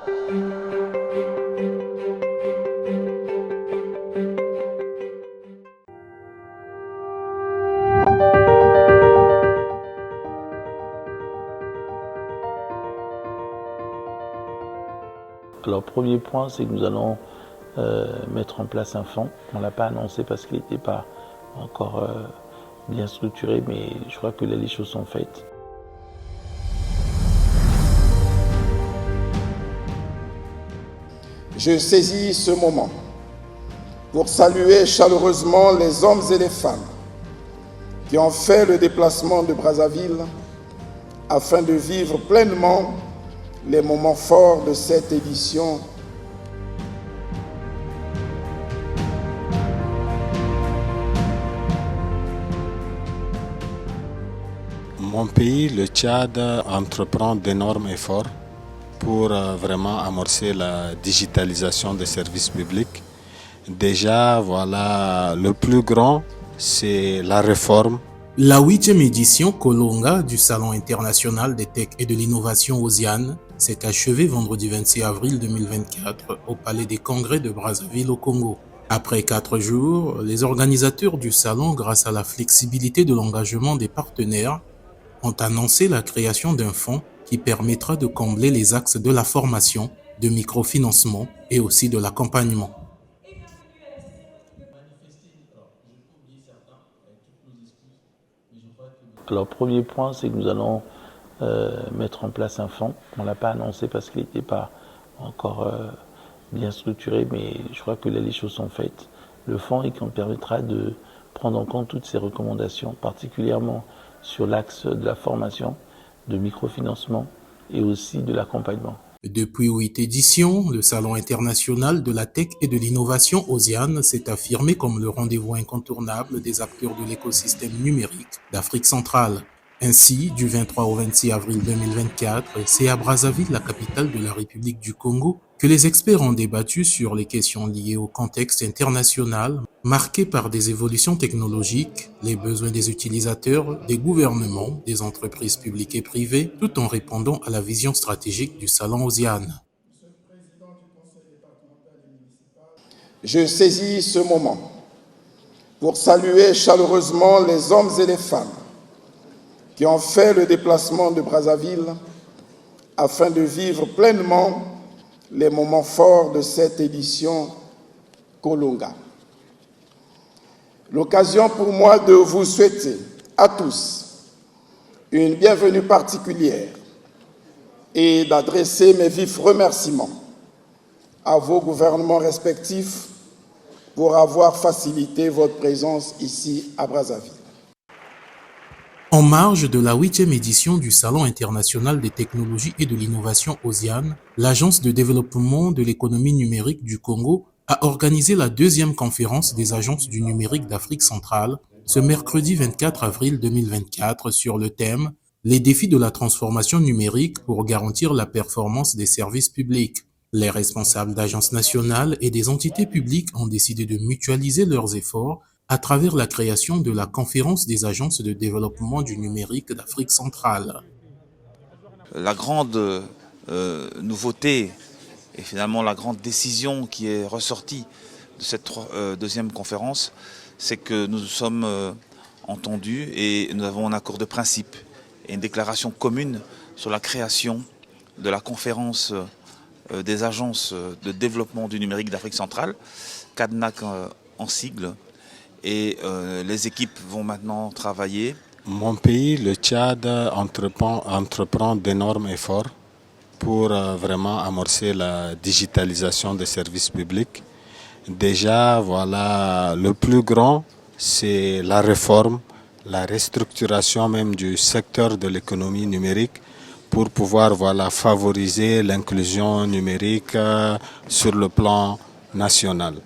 Alors, premier point, c'est que nous allons mettre en place un fonds. On ne l'a pas annoncé parce qu'il n'était pas encore bien structuré, mais je crois que là, les choses sont faites. Je saisis ce moment pour saluer chaleureusement les hommes et les femmes qui ont fait le déplacement de Brazzaville afin de vivre pleinement les moments forts de cette édition. Mon pays, le Tchad, entreprend d'énormes efforts pour vraiment amorcer la digitalisation des services publics. Déjà, voilà, le plus grand, c'est la réforme. La 8e édition Kolonga du Salon international des Tech et de l'Innovation OSIAN s'est achevée vendredi 26 avril 2024 au Palais des Congrès de Brazzaville au Congo. Après 4 jours, les organisateurs du salon, grâce à la flexibilité de l'engagement des partenaires, ont annoncé la création d'un fonds qui permettra de combler les axes de la formation, de microfinancement et aussi de l'accompagnement. Alors, premier point, c'est que nous allons mettre en place un fonds. On ne l'a pas annoncé parce qu'il n'était pas encore bien structuré, mais je crois que là, les choses sont faites. Le fonds permettra de prendre en compte toutes ces recommandations, particulièrement sur l'axe de la formation, de microfinancement et aussi de l'accompagnement. Depuis 8 éditions, le Salon international de la Tech et de l'Innovation OSIAN s'est affirmé comme le rendez-vous incontournable des acteurs de l'écosystème numérique d'Afrique centrale. Ainsi, du 23 au 26 avril 2024, c'est à Brazzaville, la capitale de la République du Congo, que les experts ont débattu sur les questions liées au contexte international, marqué par des évolutions technologiques, les besoins des utilisateurs, des gouvernements, des entreprises publiques et privées, tout en répondant à la vision stratégique du Salon OSIAN. Je saisis ce moment pour saluer chaleureusement les hommes et les femmes qui ont fait le déplacement de Brazzaville afin de vivre pleinement les moments forts de cette édition Kolonga. L'occasion pour moi de vous souhaiter à tous une bienvenue particulière et d'adresser mes vifs remerciements à vos gouvernements respectifs pour avoir facilité votre présence ici à Brazzaville. En marge de la 8e édition du Salon international des technologies et de l'innovation OSIAN, l'Agence de développement de l'économie numérique du Congo a organisé la 2e conférence des agences du numérique d'Afrique centrale ce mercredi 24 avril 2024 sur le thème « Les défis de la transformation numérique pour garantir la performance des services publics ». Les responsables d'agences nationales et des entités publiques ont décidé de mutualiser leurs efforts à travers la création de la Conférence des agences de développement du numérique d'Afrique centrale. La grande nouveauté et finalement la grande décision qui est ressortie de cette 2e conférence, c'est que nous nous sommes entendus et nous avons un accord de principe et une déclaration commune sur la création de la Conférence des agences de développement du numérique d'Afrique centrale, CADNAC en sigle. Et les équipes vont maintenant travailler. Mon pays, le Tchad, entreprend d'énormes efforts pour vraiment amorcer la digitalisation des services publics. Déjà, voilà, le plus grand, c'est la réforme, la restructuration même du secteur de l'économie numérique pour pouvoir favoriser l'inclusion numérique sur le plan national.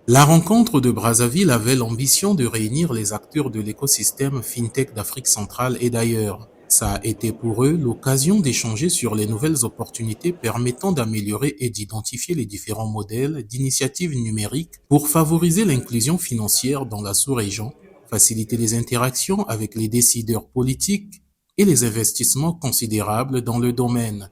La rencontre de Brazzaville avait l'ambition de réunir les acteurs de l'écosystème FinTech d'Afrique centrale et d'ailleurs. Ça a été pour eux l'occasion d'échanger sur les nouvelles opportunités permettant d'améliorer et d'identifier les différents modèles d'initiatives numériques pour favoriser l'inclusion financière dans la sous-région, faciliter les interactions avec les décideurs politiques et les investissements considérables dans le domaine.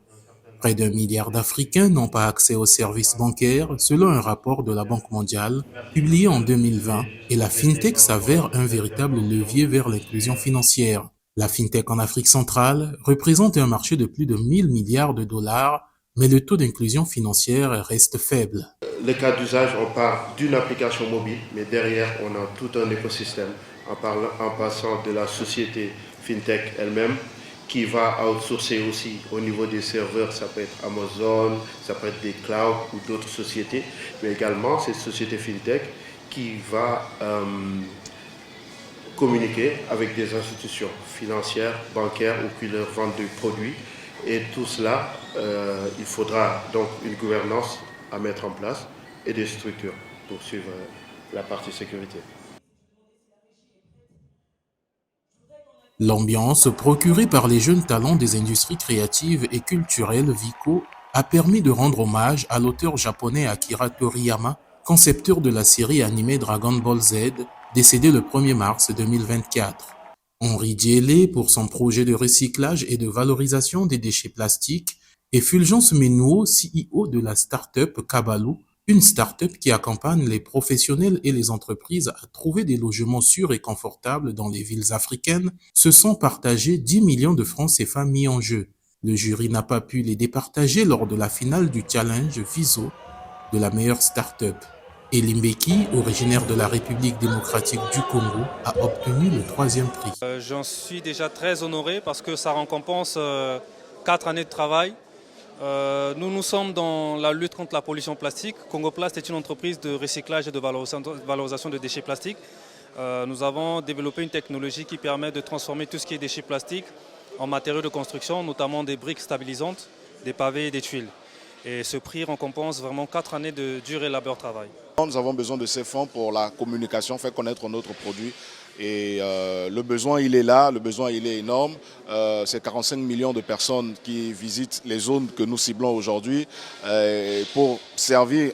Près d'1 milliard d'Africains n'ont pas accès aux services bancaires, selon un rapport de la Banque mondiale publié en 2020, et la FinTech s'avère un véritable levier vers l'inclusion financière. La FinTech en Afrique centrale représente un marché de plus de 1000 milliards de dollars, mais le taux d'inclusion financière reste faible. Le cas d'usage, on part d'une application mobile, mais derrière, on a tout un écosystème en passant de la société FinTech elle-même, qui va outsourcer aussi au niveau des serveurs, ça peut être Amazon, ça peut être des clouds ou d'autres sociétés, mais également cette société FinTech qui va communiquer avec des institutions financières, bancaires ou qui leur vendent des produits. Et tout cela, il faudra donc une gouvernance à mettre en place et des structures pour suivre la partie sécurité. L'ambiance procurée par les jeunes talents des industries créatives et culturelles Vico a permis de rendre hommage à l'auteur japonais Akira Toriyama, concepteur de la série animée Dragon Ball Z, décédé le 1er mars 2024. Henri Djélé pour son projet de recyclage et de valorisation des déchets plastiques et Fulgence Menuo, CEO de la start-up Kabalou, une start-up qui accompagne les professionnels et les entreprises à trouver des logements sûrs et confortables dans les villes africaines, se sont partagés 10 millions de francs CFA mis en jeu. Le jury n'a pas pu les départager lors de la finale du challenge Viso de la meilleure start-up. Elimbeki, originaire de la République démocratique du Congo, a obtenu le 3e prix. J'en suis déjà très honoré parce que ça récompense 4 années de travail. Nous sommes dans la lutte contre la pollution plastique. Congoplast est une entreprise de recyclage et de valorisation de déchets plastiques. Nous avons développé une technologie qui permet de transformer tout ce qui est déchets plastiques en matériaux de construction, notamment des briques stabilisantes, des pavés et des tuiles. Et ce prix récompense vraiment 4 années de dur et labeur-travail. Nous avons besoin de ces fonds pour la communication, faire connaître notre produit. Et le besoin, il est là, le besoin, il est énorme. C'est 45 millions de personnes qui visitent les zones que nous ciblons aujourd'hui. Pour servir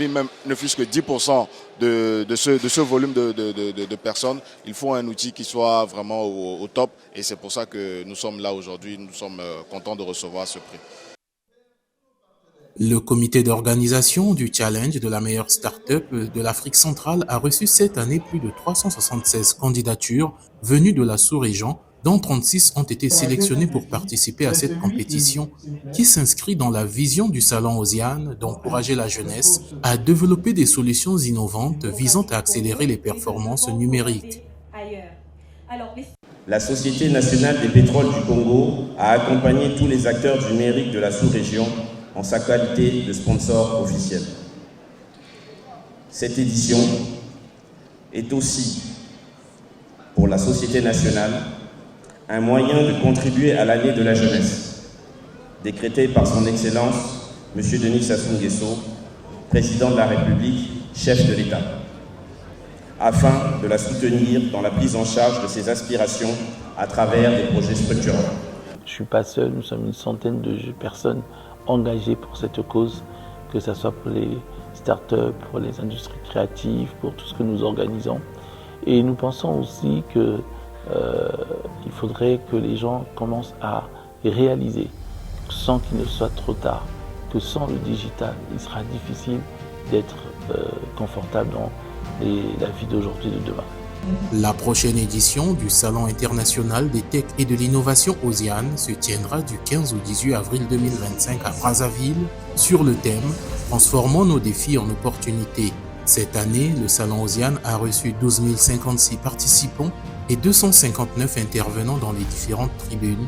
même ne fût-ce que 10% de ce volume de personnes, il faut un outil qui soit vraiment au top. Et c'est pour ça que nous sommes là aujourd'hui. Nous sommes contents de recevoir ce prix. Le comité d'organisation du challenge de la meilleure start-up de l'Afrique centrale a reçu cette année plus de 376 candidatures venues de la sous-région, dont 36 ont été sélectionnées pour participer à cette compétition qui s'inscrit dans la vision du Salon Osiane d'encourager la jeunesse à développer des solutions innovantes visant à accélérer les performances numériques. La Société nationale des pétroles du Congo a accompagné tous les acteurs du numérique de la sous-région en sa qualité de sponsor officiel. Cette édition est aussi, pour la Société nationale, un moyen de contribuer à l'année de la jeunesse, décrétée par son Excellence, M. Denis Sassou Nguesso, Président de la République, chef de l'État, afin de la soutenir dans la prise en charge de ses aspirations à travers des projets structurants. Je ne suis pas seul, nous sommes une centaine de personnes engagés pour cette cause, que ce soit pour les startups, pour les industries créatives, pour tout ce que nous organisons. Et nous pensons aussi qu'il faudrait que les gens commencent à réaliser, sans qu'il ne soit trop tard, que sans le digital, il sera difficile d'être confortable dans la vie d'aujourd'hui et de demain. La prochaine édition du Salon international des Tech et de l'innovation Osiane se tiendra du 15 au 18 avril 2025 à Brazzaville sur le thème « Transformons nos défis en opportunités ». Cette année, le Salon Osiane a reçu 12 056 participants et 259 intervenants dans les différentes tribunes,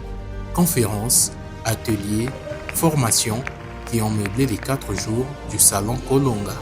conférences, ateliers, formations qui ont meublé les 4 jours du Salon Kolonga.